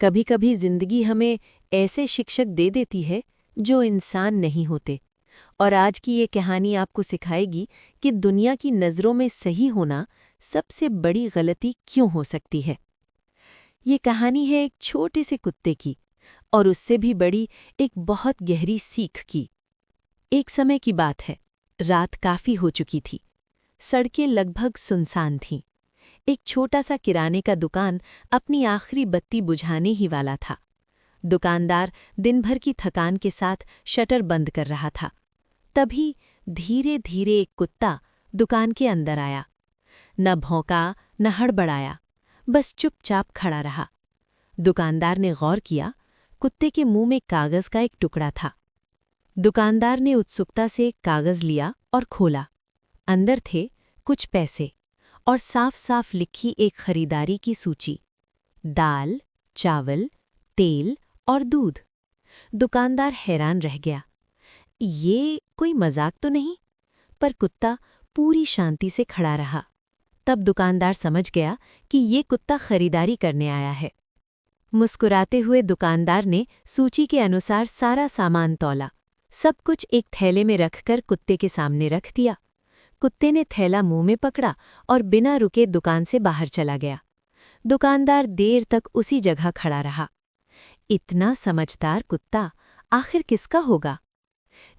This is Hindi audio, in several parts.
कभी कभी जिंदगी हमें ऐसे शिक्षक दे देती है जो इंसान नहीं होते। और आज की ये कहानी आपको सिखाएगी कि दुनिया की नज़रों में सही होना सबसे बड़ी गलती क्यों हो सकती है। ये कहानी है एक छोटे से कुत्ते की, और उससे भी बड़ी एक बहुत गहरी सीख की। एक समय की बात है, रात काफ़ी हो चुकी थी। सड़कें लगभग सुनसान थीं। एक छोटा सा किराने का दुकान अपनी आखिरी बत्ती बुझाने ही वाला था। दुकानदार दिन भर की थकान के साथ शटर बंद कर रहा था। तभी धीरे धीरे एक कुत्ता दुकान के अंदर आया। न भौंका, न हड़बड़ाया, बस चुपचाप खड़ा रहा। दुकानदार ने गौर किया, कुत्ते के मुंह में कागज का एक टुकड़ा था। दुकानदार ने उत्सुकता से कागज लिया और खोला। अंदर थे कुछ पैसे और साफ साफ लिखी एक खरीदारी की सूची। दाल, चावल, तेल और दूध। दुकानदार हैरान रह गया। ये कोई मजाक तो नहीं? पर कुत्ता पूरी शांति से खड़ा रहा। तब दुकानदार समझ गया कि ये कुत्ता खरीदारी करने आया है। मुस्कुराते हुए दुकानदार ने सूची के अनुसार सारा सामान तौला। सब कुछ एक थैले में रखकर कुत्ते के सामने रख दिया। कुत्ते ने थैला मुंह में पकड़ा और बिना रुके दुकान से बाहर चला गया। दुकानदार देर तक उसी जगह खड़ा रहा। इतना समझदार कुत्ता आखिर किसका होगा?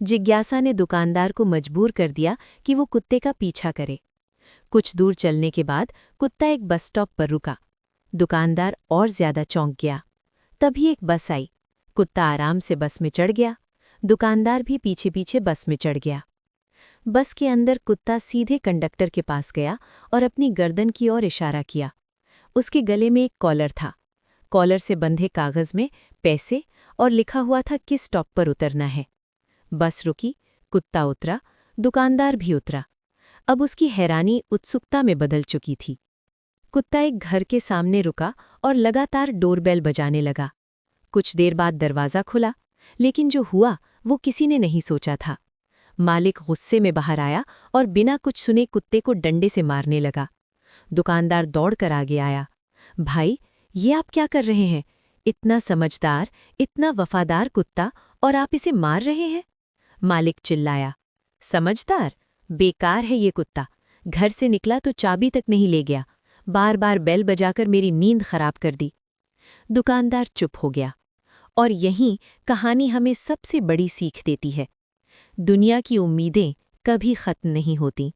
जिज्ञासा ने दुकानदार को मजबूर कर दिया कि वो कुत्ते का पीछा करे। कुछ दूर चलने के बाद कुत्ता एक बस स्टॉप पर रुका। दुकानदार और ज्यादा चौंक गया। तभी एक बस आई। कुत्ता आराम से बस में चढ़ गया। दुकानदार भी पीछे पीछे बस में चढ़ गया। बस के अंदर कुत्ता सीधे कंडक्टर के पास गया और अपनी गर्दन की ओर इशारा किया। उसके गले में एक कॉलर था। कॉलर से बंधे कागज में पैसे और लिखा हुआ था किस स्टॉप पर उतरना है। बस रुकी, कुत्ता उतरा, दुकानदार भी उतरा। अब उसकी हैरानी उत्सुकता में बदल चुकी थी। कुत्ता एक घर के सामने रुका और लगातार डोरबेल बजाने लगा। कुछ देर बाद दरवाज़ा खुला, लेकिन जो हुआ वो किसी ने नहीं सोचा था। मालिक गुस्से में बाहर आया और बिना कुछ सुने कुत्ते को डंडे से मारने लगा। दुकानदार दौड़कर आगे आया। भाई, ये आप क्या कर रहे हैं? इतना समझदार, इतना वफादार कुत्ता, और आप इसे मार रहे हैं? मालिक चिल्लाया। समझदार? बेकार है ये कुत्ता। घर से निकला तो चाबी तक नहीं ले गया। बार बार बेल बजाकर मेरी नींद खराब कर दी। दुकानदार चुप हो गया। और यहीं कहानी हमें सबसे बड़ी सीख देती है। दुनिया की उम्मीदें कभी खत्म नहीं होती।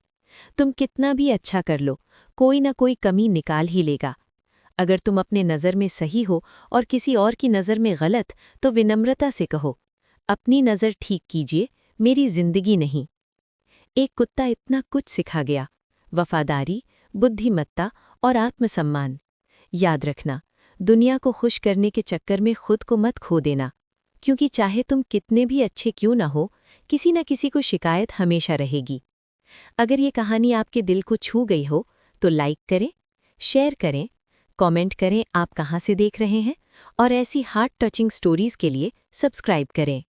तुम कितना भी अच्छा कर लो, कोई ना कोई कमी निकाल ही लेगा। अगर तुम अपने नज़र में सही हो और किसी और की नज़र में गलत, तो विनम्रता से कहो, अपनी नज़र ठीक कीजिए, मेरी जिंदगी नहीं। एक कुत्ता इतना कुछ सिखा गया: वफादारी, बुद्धिमत्ता और आत्मसम्मान। याद रखना, दुनिया को खुश करने के चक्कर में खुद को मत खो देना, क्योंकि चाहे तुम कितने भी अच्छे क्यों ना हो, किसी न किसी को शिकायत हमेशा रहेगी। अगर ये कहानी आपके दिल को छू गई हो तो लाइक करें, शेयर करें, कमेंट करें आप कहाँ से देख रहे हैं, और ऐसी हार्ट टचिंग स्टोरीज के लिए सब्सक्राइब करें।